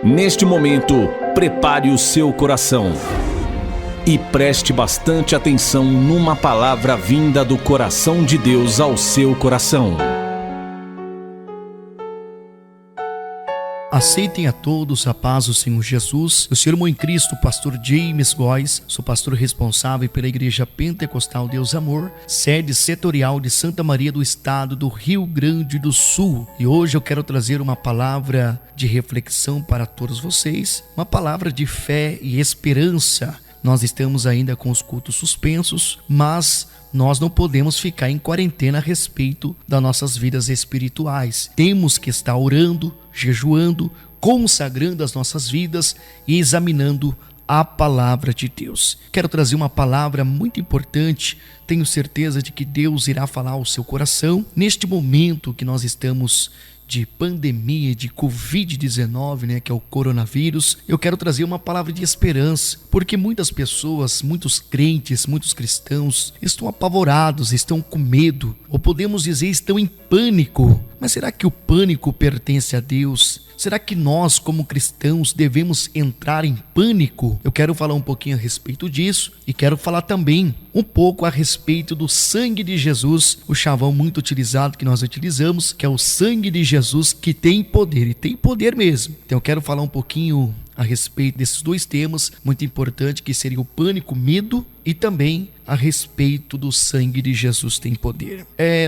Neste momento, prepare o seu coração e preste bastante atenção numa palavra vinda do coração de Deus ao seu coração. Aceitem a todos a paz do Senhor Jesus. Eu sou o irmão em Cristo, pastor James Góes, sou pastor responsável pela Igreja Pentecostal Deus Amor, sede setorial de Santa Maria do Estado do Rio Grande do Sul. E hoje eu quero trazer uma palavra de reflexão para todos vocês, uma palavra de fé e esperança. Nós estamos ainda com os cultos suspensos, mas nós não podemos ficar em quarentena a respeito das nossas vidas espirituais. Temos que estar orando, jejuando, consagrando as nossas vidas e examinando a palavra de Deus. Quero trazer uma palavra muito importante. Tenho certeza de que Deus irá falar ao seu coração neste momento que nós estamos de pandemia, de Covid-19, que é o coronavírus. Eu quero trazer uma palavra de esperança, porque muitas pessoas, muitos crentes, muitos cristãos estão apavorados, estão com medo, ou podemos dizer, estão em pânico. Mas será que o pânico pertence a Deus? Será que nós, como cristãos, devemos entrar em pânico? Eu quero falar um pouquinho a respeito disso e quero falar também um pouco a respeito do sangue de Jesus, o chavão muito utilizado que nós utilizamos, que é o sangue de Jesus, que tem poder, e tem poder mesmo. Então eu quero falar um pouquinho a respeito desses dois temas muito importantes, que seria o pânico, medo, e também a respeito do sangue de Jesus tem poder.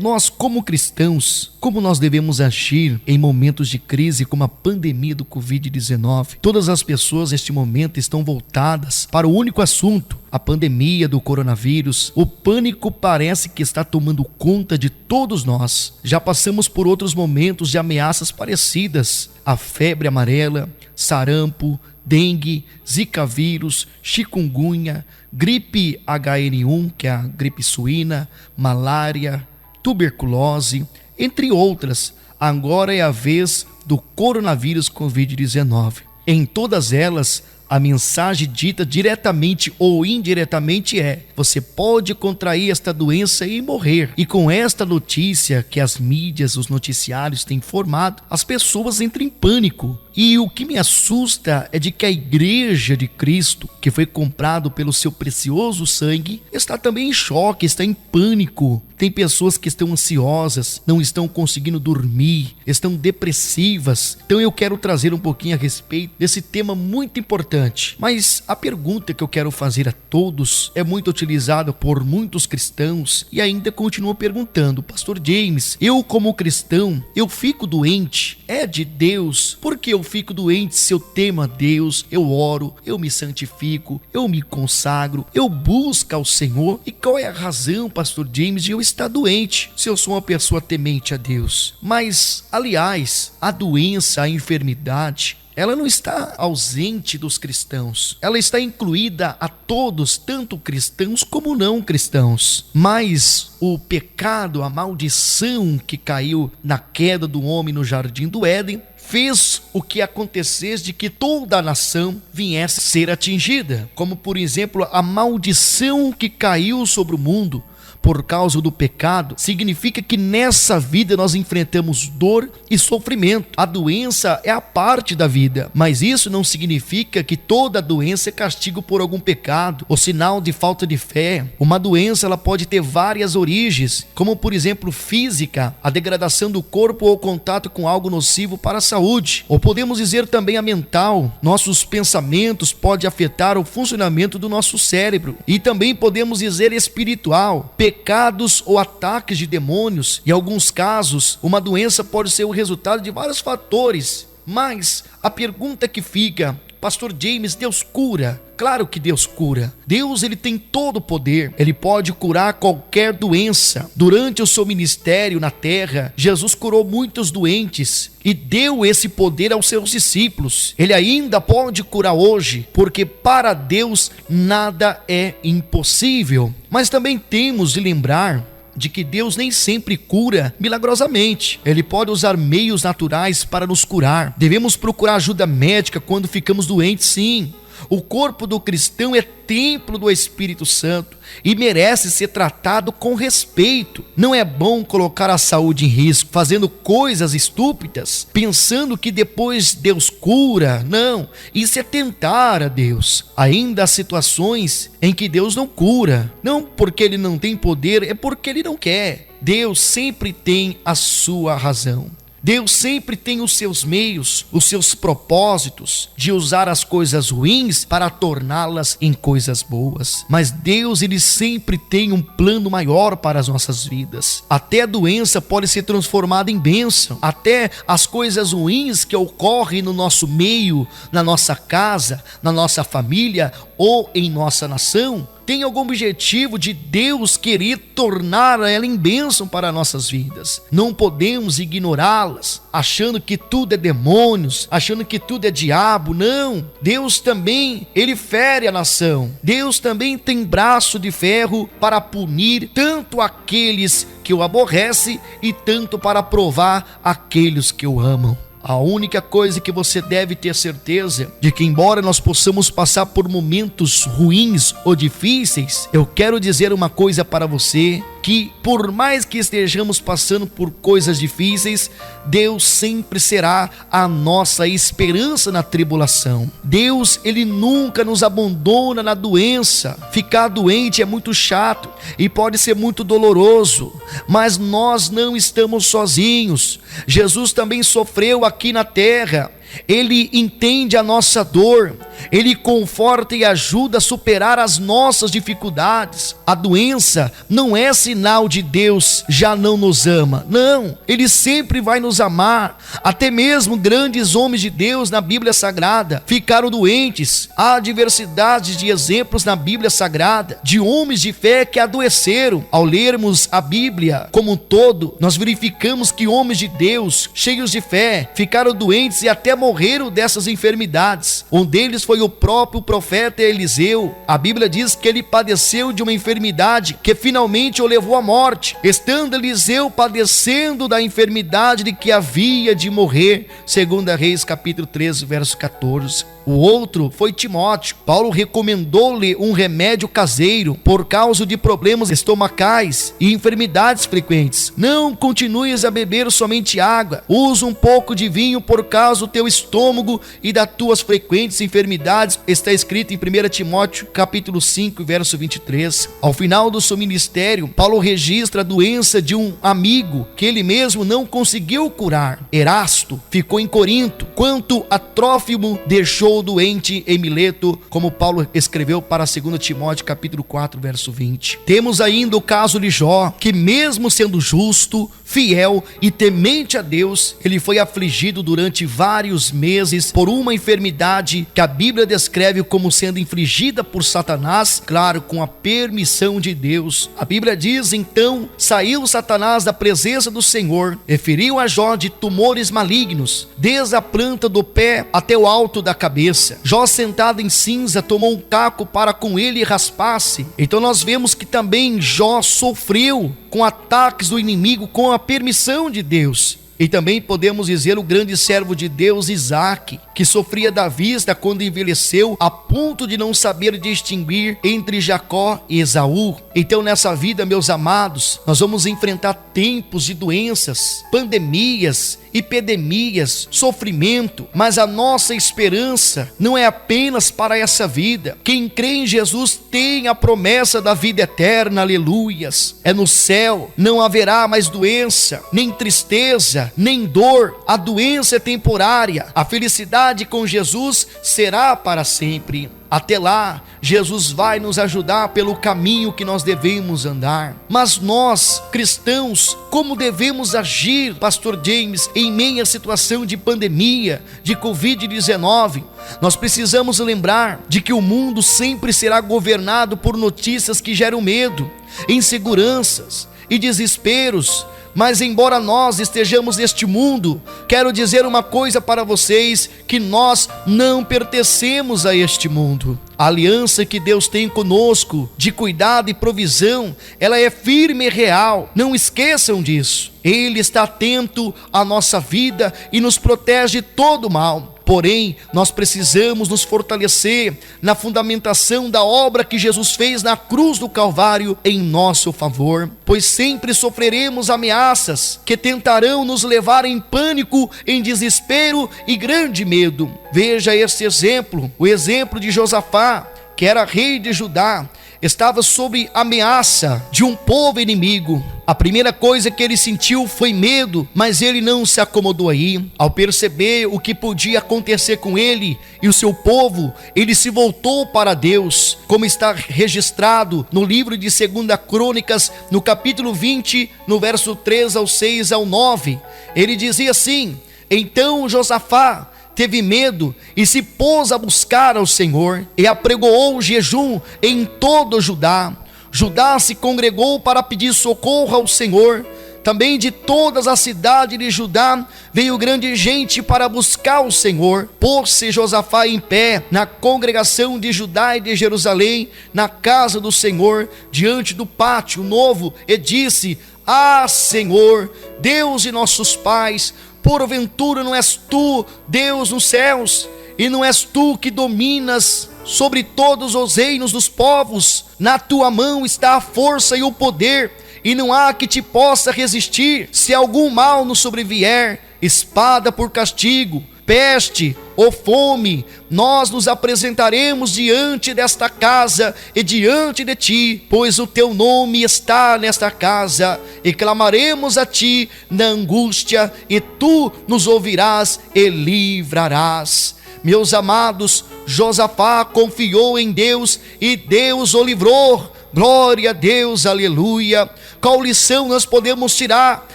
Nós como cristãos, como nós devemos agir em momentos de crise como a pandemia do Covid-19? Todas as pessoas neste momento estão voltadas para o único assunto, a pandemia do coronavírus. O pânico parece que está tomando conta de todos nós. Já passamos por outros momentos de ameaças parecidas, a febre amarela, sarampo, dengue, zika vírus, chikungunya, gripe H1N1, que é a gripe suína, malária, tuberculose, entre outras. Agora é a vez do coronavírus Covid-19. Em todas elas, a mensagem dita diretamente ou indiretamente é: você pode contrair esta doença e morrer. E com esta notícia que as mídias, os noticiários têm informado, as pessoas entram em pânico. E o que me assusta é de que a Igreja de Cristo, que foi comprado pelo seu precioso sangue, está também em choque, está em pânico. Tem pessoas que estão ansiosas, não estão conseguindo dormir, estão depressivas. Então eu quero trazer um pouquinho a respeito desse tema muito importante. Mas a pergunta que eu quero fazer a todos é muito utilizada por muitos cristãos e ainda continuo perguntando: Pastor James, eu como cristão, eu fico doente? É de Deus? Por que eu fico doente se eu temo a Deus, eu oro, eu me santifico, eu me consagro, eu busco ao Senhor? E qual é a razão, Pastor James, de eu estar doente se eu sou uma pessoa temente a Deus? Mas, aliás, a doença, a enfermidade, ela não está ausente dos cristãos. Ela está incluída a todos, tanto cristãos como não cristãos. Mas o pecado, a maldição que caiu na queda do homem no jardim do Éden, fez o que acontecesse de que toda a nação viesse a ser atingida. Como, por exemplo, a maldição que caiu sobre o mundo por causa do pecado, significa que nessa vida nós enfrentamos dor e sofrimento. A doença é a parte da vida, mas isso não significa que toda doença é castigo por algum pecado ou sinal de falta de fé. Uma doença, ela pode ter várias origens, como por exemplo física, a degradação do corpo ou contato com algo nocivo para a saúde. Ou podemos dizer também a mental, nossos pensamentos podem afetar o funcionamento do nosso cérebro. E também podemos dizer espiritual, pecados ou ataques de demônios. Em alguns casos, uma doença pode ser o resultado de vários fatores. Mas a pergunta que fica: Pastor James, Deus cura? Claro que Deus cura. Deus, ele tem todo o poder. Ele pode curar qualquer doença. Durante o seu ministério na terra, Jesus curou muitos doentes e deu esse poder aos seus discípulos. Ele ainda pode curar hoje, porque para Deus nada é impossível. Mas também temos de lembrar de que Deus nem sempre cura milagrosamente. Ele pode usar meios naturais para nos curar. Devemos procurar ajuda médica quando ficamos doentes, sim. O corpo do cristão é templo do Espírito Santo e merece ser tratado com respeito. Não é bom colocar a saúde em risco, fazendo coisas estúpidas, pensando que depois Deus cura. Não, isso é tentar a Deus. Ainda há situações em que Deus não cura, não porque Ele não tem poder, é porque Ele não quer. Deus sempre tem a sua razão. Deus sempre tem os seus meios, os seus propósitos de usar as coisas ruins para torná-las em coisas boas. Mas Deus, Ele sempre tem um plano maior para as nossas vidas. Até a doença pode ser transformada em bênção. Até as coisas ruins que ocorrem no nosso meio, na nossa casa, na nossa família ou em nossa nação, tem algum objetivo de Deus querer tornar ela em bênção para nossas vidas. Não podemos ignorá-las, achando que tudo é demônios, achando que tudo é diabo. Não, Deus também, Ele fere a nação. Deus também tem braço de ferro para punir tanto aqueles que o aborrecem e tanto para provar aqueles que o amam. A única coisa que você deve ter certeza de que, embora nós possamos passar por momentos ruins ou difíceis, eu quero dizer uma coisa para você, que por mais que estejamos passando por coisas difíceis, Deus sempre será a nossa esperança na tribulação. Deus, Ele nunca nos abandona na doença. Ficar doente é muito chato e pode ser muito doloroso, mas nós não estamos sozinhos. Jesus também sofreu aqui na terra. Ele entende a nossa dor, Ele conforta e ajuda a superar as nossas dificuldades. A doença não é sinal de Deus já não nos ama. Não, Ele sempre vai nos amar. Até mesmo grandes homens de Deus na Bíblia Sagrada ficaram doentes. Há diversidade de exemplos na Bíblia Sagrada de homens de fé que adoeceram. Ao lermos a Bíblia como um todo, nós verificamos que homens de Deus, cheios de fé, ficaram doentes e até morreram dessas enfermidades. Um deles foi o próprio profeta Eliseu. A Bíblia diz que ele padeceu de uma enfermidade que finalmente o levou à morte, estando Eliseu padecendo da enfermidade de que havia de morrer, segundo Reis capítulo 13, verso 14. O outro foi Timóteo. Paulo recomendou-lhe um remédio caseiro por causa de problemas estomacais e enfermidades frequentes. Não continues a beber somente água. Usa um pouco de vinho por causa do teu estômago e das tuas frequentes enfermidades. Está escrito em 1 Timóteo capítulo 5, verso 23. Ao final do seu ministério, Paulo registra a doença de um amigo que ele mesmo não conseguiu curar. Erasto ficou em Corinto, quanto a Trófimo deixou doente em Mileto, como Paulo escreveu para 2 Timóteo capítulo 4, verso 20. Temos ainda o caso de Jó, que mesmo sendo justo, fiel e temente a Deus, ele foi afligido durante vários meses por uma enfermidade que a Bíblia descreve como sendo infligida por Satanás, claro, com a permissão de Deus. A Bíblia diz: então saiu Satanás da presença do Senhor e feriu a Jó de tumores malignos, desde a planta do pé até o alto da cabeça. Jó, sentado em cinza, tomou um caco para com ele raspasse. Então nós vemos que também Jó sofreu com ataques do inimigo com a permissão de Deus. E também podemos dizer o grande servo de Deus, Isaque, que sofria da vista quando envelheceu, a ponto de não saber distinguir entre Jacó e Esaú. Então nessa vida, meus amados, nós vamos enfrentar tempos de doenças, pandemias, epidemias, sofrimento, mas a nossa esperança não é apenas para essa vida. Quem crê em Jesus tem a promessa da vida eterna, aleluias. É no céu, não haverá mais doença, nem tristeza, nem dor. A doença é temporária, a felicidade com Jesus será para sempre. Até lá, Jesus vai nos ajudar pelo caminho que nós devemos andar. Mas nós, cristãos, como devemos agir, Pastor James, em meio à situação de pandemia, de Covid-19? Nós precisamos lembrar de que o mundo sempre será governado por notícias que geram medo, inseguranças e desesperos. Mas embora nós estejamos neste mundo, quero dizer uma coisa para vocês, que nós não pertencemos a este mundo. A aliança que Deus tem conosco, de cuidado e provisão, ela é firme e real. Não esqueçam disso. Ele está atento à nossa vida e nos protege de todo mal. Porém, nós precisamos nos fortalecer na fundamentação da obra que Jesus fez na cruz do Calvário em nosso favor, pois sempre sofreremos ameaças que tentarão nos levar em pânico, em desespero e grande medo. Veja esse exemplo, o exemplo de Josafá, que era rei de Judá, estava sob ameaça de um povo inimigo. A primeira coisa que ele sentiu foi medo, mas ele não se acomodou aí. Ao perceber o que podia acontecer com ele e o seu povo, ele se voltou para Deus, como está registrado no livro de 2 Crônicas, no capítulo 20, no verso 3 ao 6 ao 9. Ele dizia assim: então Josafá teve medo e se pôs a buscar ao Senhor, e apregoou o jejum em todo Judá. Judá se congregou para pedir socorro ao Senhor. Também de todas as cidades de Judá veio grande gente para buscar o Senhor. Pôs-se Josafá em pé na congregação de Judá e de Jerusalém, na casa do Senhor, diante do pátio novo, e disse: ah, Senhor, Deus de nossos pais, porventura não és tu, Deus nos céus, e não és tu que dominas sobre todos os reinos dos povos? Na tua mão está a força e o poder, e não há que te possa resistir. Se algum mal nos sobrevier, espada por castigo, peste ou fome, nós nos apresentaremos diante desta casa e diante de ti, pois o teu nome está nesta casa, e clamaremos a ti na angústia, e tu nos ouvirás e livrarás. Meus amados, Josafá confiou em Deus e Deus o livrou. Glória a Deus, aleluia. Qual lição nós podemos tirar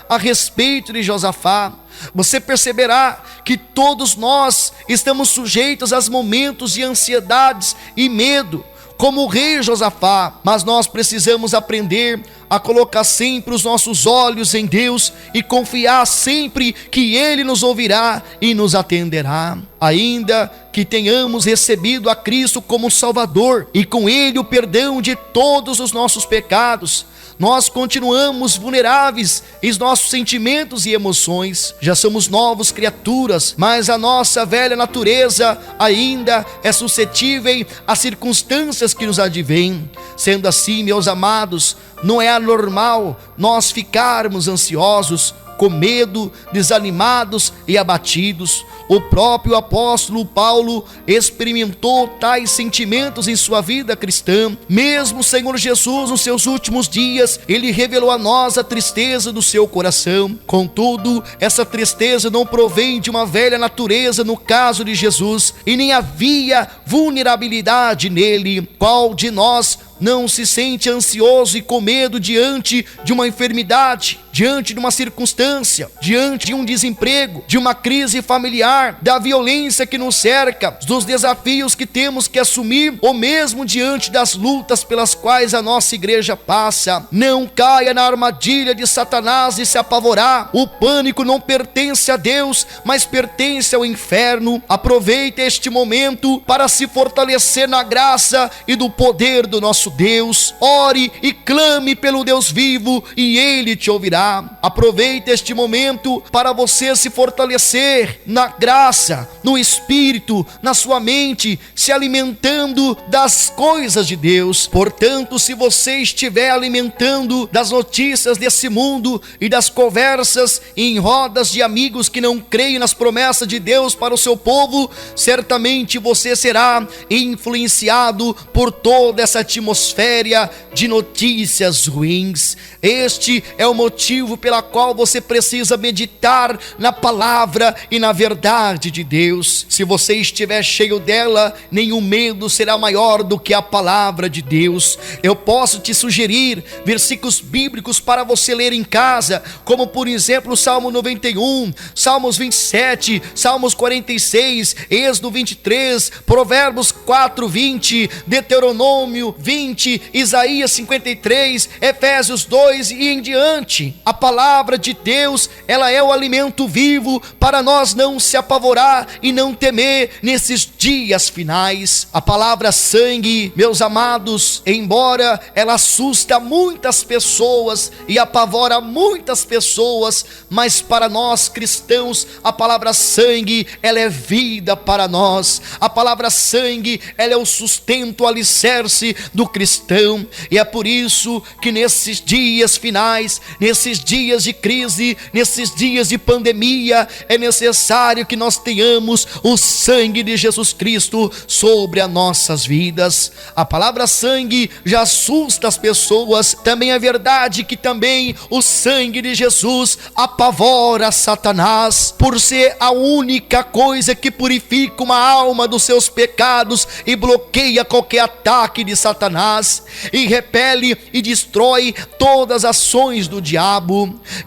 a respeito de Josafá? Você perceberá que todos nós estamos sujeitos a momentos de ansiedades e medo, como o rei Josafá, mas nós precisamos aprender a colocar sempre os nossos olhos em Deus e confiar sempre que Ele nos ouvirá e nos atenderá. Ainda que tenhamos recebido a Cristo como Salvador e com Ele o perdão de todos os nossos pecados, nós continuamos vulneráveis em nossos sentimentos e emoções. Já somos novas criaturas, mas a nossa velha natureza ainda é suscetível às circunstâncias que nos advêm. Sendo assim, meus amados, não é anormal nós ficarmos ansiosos, com medo, desanimados e abatidos. O próprio apóstolo Paulo experimentou tais sentimentos em sua vida cristã. Mesmo o Senhor Jesus, nos seus últimos dias, ele revelou a nós a tristeza do seu coração. Contudo, essa tristeza não provém de uma velha natureza no caso de Jesus, e nem havia vulnerabilidade nele. Qual de nós não se sente ansioso e com medo diante de uma enfermidade, diante de uma circunstância, diante de um desemprego, de uma crise familiar, da violência que nos cerca, dos desafios que temos que assumir, ou mesmo diante das lutas pelas quais a nossa igreja passa? Não caia na armadilha de Satanás de se apavorar. O pânico não pertence a Deus, mas pertence ao inferno. Aproveite este momento para se fortalecer na graça e do poder do nosso Deus. Ore e clame pelo Deus vivo e Ele te ouvirá. Aproveite este momento para você se fortalecer na graça, no Espírito, na sua mente, se alimentando das coisas de Deus. Portanto, se você estiver alimentando das notícias desse mundo e das conversas em rodas de amigos que não creem nas promessas de Deus para o seu povo, certamente você será influenciado por toda essa atmosfera de notícias ruins. Este é o motivo pela qual você precisa meditar na palavra e na verdade de Deus. Se você estiver cheio dela, nenhum medo será maior do que a palavra de Deus. Eu posso te sugerir versículos bíblicos para você ler em casa, como por exemplo o Salmo 91, Salmos 27, Salmos 46, Êxodo 23, Provérbios 4:20, Deuteronômio 20, Isaías 53, Efésios 2 e em diante. A palavra de Deus, ela é o alimento vivo para nós não se apavorar e não temer nesses dias finais. A palavra sangue, meus amados, embora ela assusta muitas pessoas e apavora muitas pessoas, mas para nós cristãos, a palavra sangue, ela é vida para nós. A palavra sangue, ela é o sustento, o alicerce do cristão. E é por isso que nesses dias finais, nesses dias de crise, nesses dias de pandemia, é necessário que nós tenhamos o sangue de Jesus Cristo sobre as nossas vidas. A palavra sangue já assusta as pessoas. Também é verdade que também o sangue de Jesus apavora Satanás, por ser a única coisa que purifica uma alma dos seus pecados e bloqueia qualquer ataque de Satanás e repele e destrói todas as ações do diabo.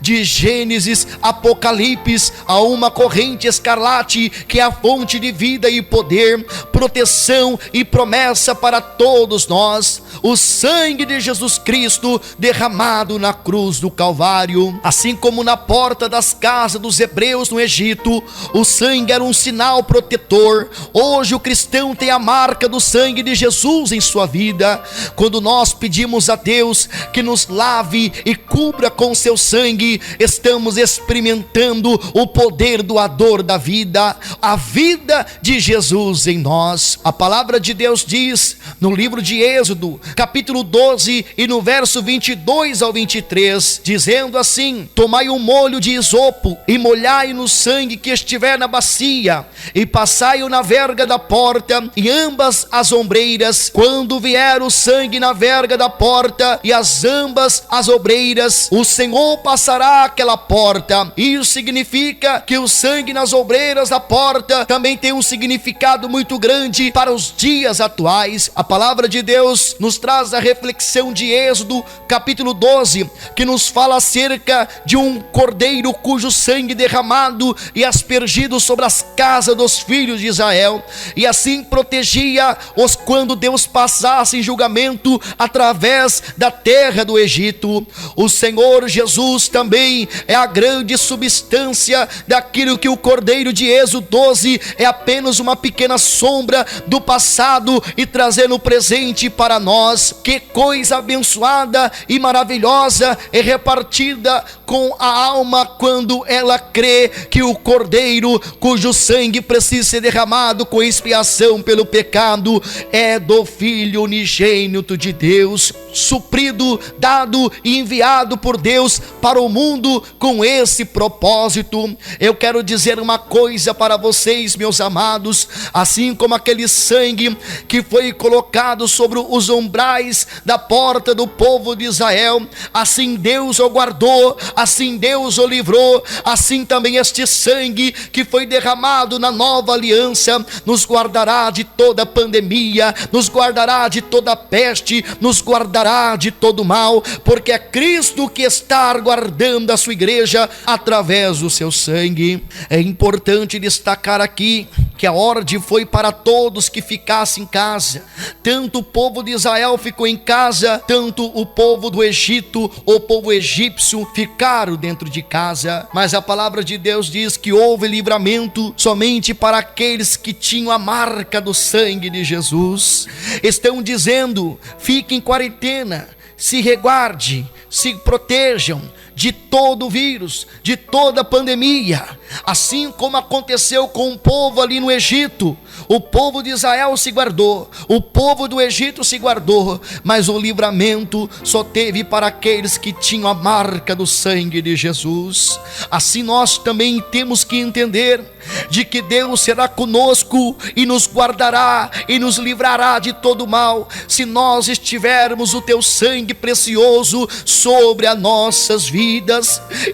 De Gênesis, Apocalipse, há uma corrente escarlate que é a fonte de vida e poder, proteção e promessa para todos nós. O sangue de Jesus Cristo derramado na cruz do Calvário, assim como na porta das casas dos hebreus no Egito, o sangue era um sinal protetor. Hoje o cristão tem a marca do sangue de Jesus em sua vida. Quando nós pedimos a Deus que nos lave e cubra com seu sangue, estamos experimentando o poder doador da vida, a vida de Jesus em nós. A palavra de Deus diz no livro de Êxodo, capítulo 12 e no verso 22 ao 23, dizendo assim: tomai um molho de isopo e molhai no sangue que estiver na bacia e passai-o na verga da porta e ambas as ombreiras. Quando vier o sangue na verga da porta e ambas as ombreiras, o Senhor passará aquela porta. Isso significa que o sangue nas ombreiras da porta também tem um significado muito grande para os dias atuais. A palavra de Deus nos traz a reflexão de Êxodo capítulo 12, que nos fala acerca de um cordeiro cujo sangue derramado e aspergido sobre as casas dos filhos de Israel, e assim protegia-os quando Deus passasse em julgamento através da terra do Egito. O Senhor Jesus também é a grande substância daquilo que o cordeiro de Êxodo 12 é apenas uma pequena sombra do passado e trazendo o presente para nós. Que coisa abençoada e maravilhosa é repartida com a alma quando ela crê que o cordeiro cujo sangue precisa ser derramado com expiação pelo pecado é do Filho unigênito de Deus, suprido, dado e enviado por Deus para o mundo com esse propósito. Eu quero dizer uma coisa para vocês, meus amados: assim como aquele sangue que foi colocado sobre os umbrais da porta do povo de Israel, assim Deus o guardou, assim Deus o livrou, assim também este sangue que foi derramado na nova aliança nos guardará de toda pandemia, nos guardará de toda peste, nos guardará de todo mal, porque é Cristo que está guardando a sua igreja através do seu sangue. É importante destacar aqui que a ordem foi para todos que ficassem em casa. Tanto o povo de Israel ficou em casa, tanto o povo do Egito, o povo egípcio, ficaram dentro de casa. Mas a palavra de Deus diz que houve livramento somente para aqueles que tinham a marca do sangue de Jesus. Estão dizendo: fiquem em quarentena, se reguarde, se protejam de todo o vírus, de toda a pandemia, assim como aconteceu com o povo ali no Egito. O povo de Israel se guardou, o povo do Egito se guardou, mas o livramento só teve para aqueles que tinham a marca do sangue de Jesus. Assim nós também temos que entender de que Deus será conosco e nos guardará e nos livrará de todo mal, se nós estivermos o teu sangue precioso sobre as nossas vidas.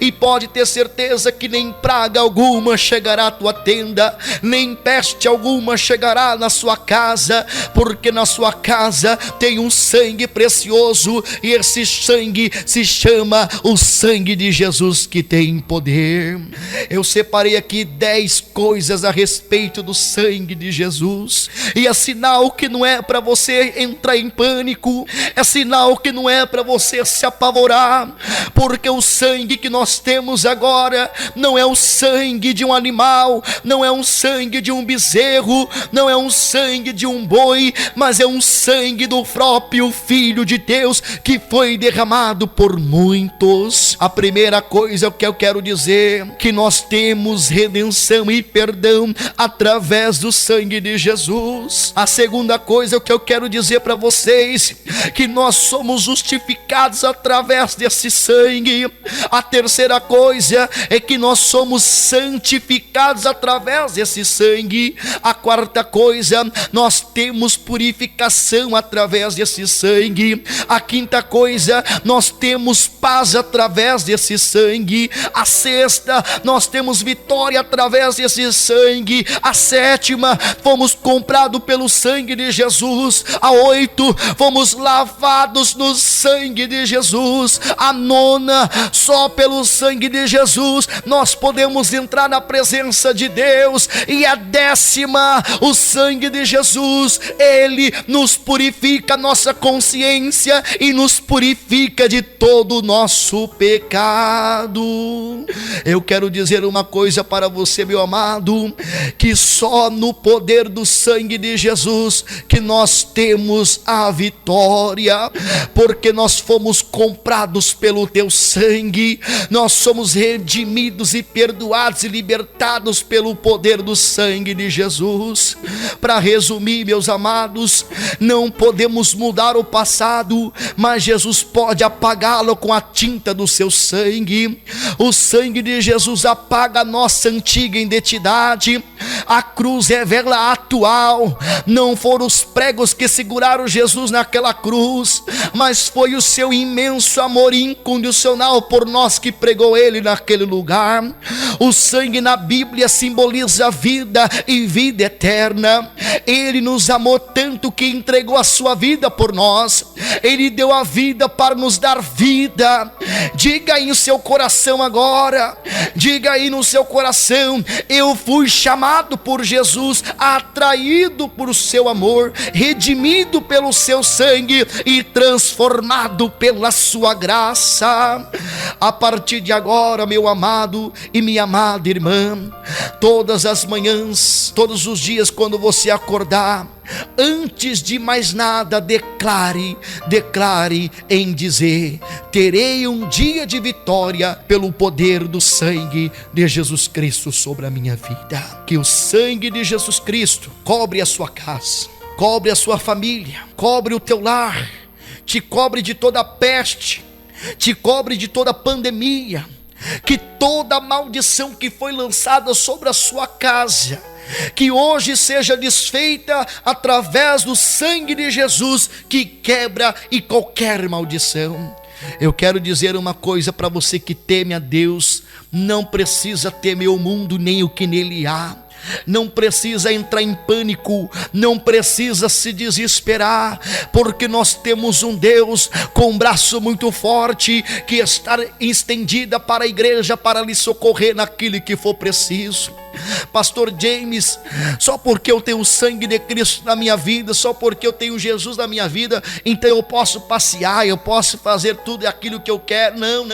E pode ter certeza que nem praga alguma chegará à tua tenda, nem peste alguma chegará na sua casa, porque na sua casa tem um sangue precioso, e esse sangue se chama o sangue de Jesus, que tem poder. Eu separei aqui 10 coisas a respeito do sangue de Jesus, e é sinal que não é para você entrar em pânico, é sinal que não é para você se apavorar, porque o sangue que nós temos agora não é o sangue de um animal, não é um sangue de um bezerro, não é um sangue de um boi, mas é um sangue do próprio Filho de Deus que foi derramado por muitos. A primeira coisa que eu quero dizer, que nós temos redenção e perdão através do sangue de Jesus. A segunda coisa que eu quero dizer para vocês, que nós somos justificados através desse sangue. A terceira coisa é que nós somos santificados através desse sangue. A quarta coisa, nós temos purificação através desse sangue. A quinta coisa, nós temos paz através desse sangue. A sexta, nós temos vitória através desse sangue. A sétima, fomos comprados pelo sangue de Jesus. A oito, fomos lavados no sangue de Jesus. A nona, só pelo sangue de Jesus nós podemos entrar na presença de Deus. E a décima, o sangue de Jesus, ele nos purifica a nossa consciência e nos purifica de todo o nosso pecado. Eu quero dizer uma coisa para você, meu amado, que só no poder do sangue de Jesus que nós temos a vitória, porque nós fomos comprados pelo teu sangue, nós somos redimidos e perdoados e libertados pelo poder do sangue de Jesus. Para resumir, meus amados, não podemos mudar o passado, mas Jesus pode apagá-lo com a tinta do seu sangue. O sangue de Jesus apaga a nossa antiga identidade. A cruz revela a atual. Não foram os pregos que seguraram Jesus naquela cruz, mas foi o seu imenso amor incondicional por nós que pregou ele naquele lugar. O sangue na Bíblia simboliza vida e vida eterna. Ele nos amou tanto que entregou a sua vida por nós. Ele deu a vida para nos dar vida. Diga aí no seu coração agora, diga aí no seu coração: eu fui chamado por Jesus, atraído por seu amor, redimido pelo seu sangue e transformado pela sua graça. A partir de agora, meu amado e minha amada irmã, todas as manhãs, todos os dias, quando você acordar, antes de mais nada, declare em dizer: terei um dia de vitória pelo poder do sangue de Jesus Cristo sobre a minha vida. Que o sangue de Jesus Cristo cobre a sua casa, cobre a sua família, cobre o teu lar, te cobre de toda peste, te cobre de toda pandemia. Que toda maldição que foi lançada sobre a sua casa, que hoje seja desfeita através do sangue de Jesus, que quebra e qualquer maldição. Eu quero dizer uma coisa para você que teme a Deus: não precisa temer o mundo nem o que nele há. Não precisa entrar em pânico, não precisa se desesperar, porque nós temos um Deus com um braço muito forte, que está estendida para a igreja para lhe socorrer naquilo que for preciso. Pastor James, só porque eu tenho o sangue de Cristo na minha vida, só porque eu tenho Jesus na minha vida, então eu posso passear, eu posso fazer tudo aquilo que eu quero? Não.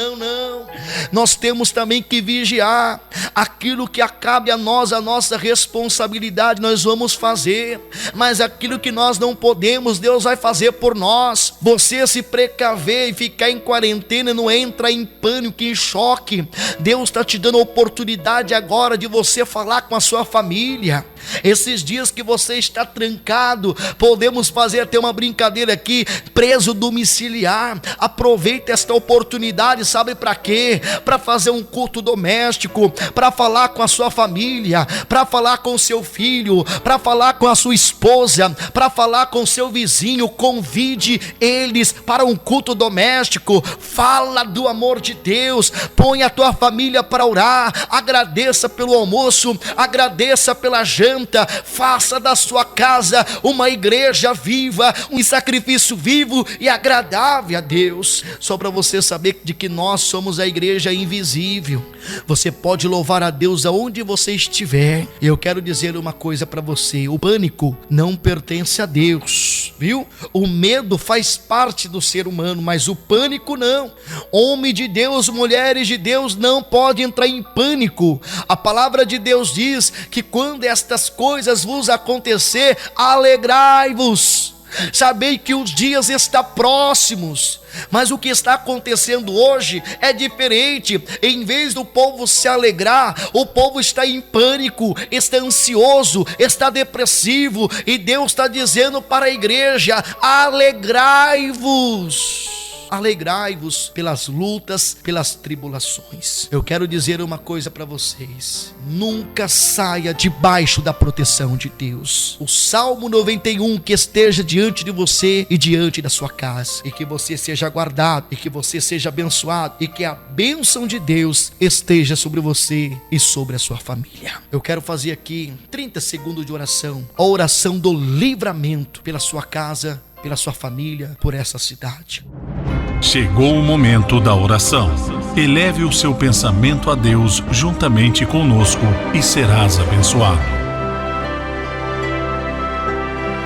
Nós temos também que vigiar. Aquilo que acabe a nós, a nossa responsabilidade, nós vamos fazer, mas aquilo que nós não podemos, Deus vai fazer por nós. Você se precaver e ficar em quarentena, não entra em pânico, em choque. Deus está te dando a oportunidade agora de você falar com a sua família. Esses dias que você está trancado, podemos fazer até uma brincadeira aqui: preso domiciliar. Aproveita esta oportunidade, sabe para quê? Para fazer um culto doméstico, para falar com a sua família, para falar com o seu filho, para falar com a sua esposa, para falar com o seu vizinho. Convide eles para um culto doméstico. Fala do amor de Deus, põe a tua família para orar, agradeça pelo almoço, agradeça pela janta. Faça da sua casa uma igreja viva, um sacrifício vivo e agradável a Deus. Só para você saber de que nós somos a igreja invisível. Você pode louvar a Deus aonde você estiver. Eu quero dizer uma coisa para você: o pânico não pertence a Deus. viu? O medo faz parte do ser humano, mas o pânico não. Homem de Deus, mulheres de Deus não podem entrar em pânico. A palavra de Deus diz que quando estas coisas vos acontecer, alegrai-vos. Sabei que os dias estão próximos, mas o que está acontecendo hoje é diferente. Em vez do povo se alegrar, o povo está em pânico, está ansioso, está depressivo, e Deus está dizendo para a igreja: alegrai-vos. Alegrai-vos pelas lutas, pelas tribulações. Eu quero dizer uma coisa para vocês: nunca saia debaixo da proteção de Deus. O Salmo 91 que esteja diante de você e diante da sua casa, e que você seja guardado, e que você seja abençoado, e que a bênção de Deus esteja sobre você e sobre a sua família. Eu quero fazer aqui 30 segundos de oração, a oração do livramento pela sua casa, pela sua família, por essa cidade. Chegou o momento da oração. Eleve o seu pensamento a Deus juntamente conosco e serás abençoado.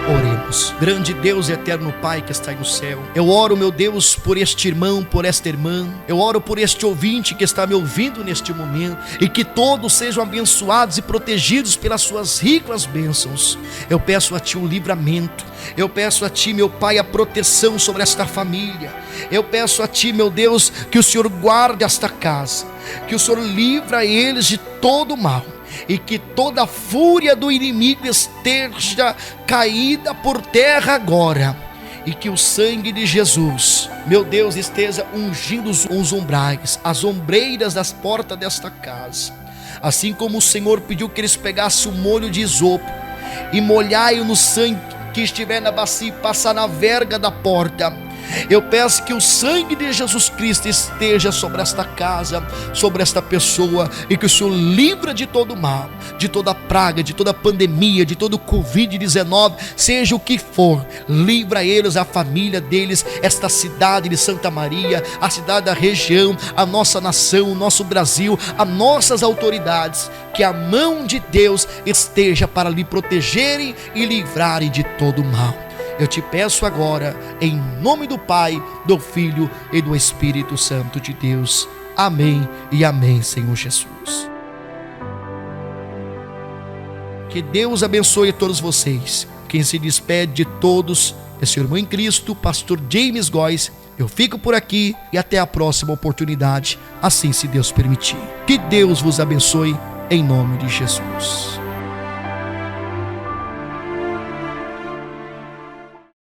Oremos. Grande Deus e eterno Pai que está no céu, eu oro, meu Deus, por este irmão, por esta irmã. Eu oro por este ouvinte que está me ouvindo neste momento, e que todos sejam abençoados e protegidos pelas suas ricas bênçãos. Eu peço a Ti o livramento. Eu peço a Ti, meu Pai, a proteção sobre esta família. Eu peço a Ti, meu Deus, que o Senhor guarde esta casa, que o Senhor livra eles de todo mal, e que toda a fúria do inimigo esteja caída por terra agora, e que o sangue de Jesus, meu Deus, esteja ungindo os umbrais, as ombreiras das portas desta casa. Assim como o Senhor pediu que eles pegassem o molho de isopo e molhai-o no sangue que estiver na bacia e passar na verga da porta. Eu peço que o sangue de Jesus Cristo esteja sobre esta casa, sobre esta pessoa, e que o Senhor livra de todo mal, de toda praga, de toda pandemia, de todo Covid-19, seja o que for. Livra eles, a família deles, esta cidade de Santa Maria, a cidade da região, a nossa nação, o nosso Brasil, as nossas autoridades. Que a mão de Deus esteja para lhe protegerem e livrarem de todo mal. Eu te peço agora, em nome do Pai, do Filho e do Espírito Santo de Deus. Amém e amém, Senhor Jesus. Que Deus abençoe a todos vocês. Quem se despede de todos é seu irmão em Cristo, pastor James Góes. Eu fico por aqui e até a próxima oportunidade, assim se Deus permitir. Que Deus vos abençoe, em nome de Jesus.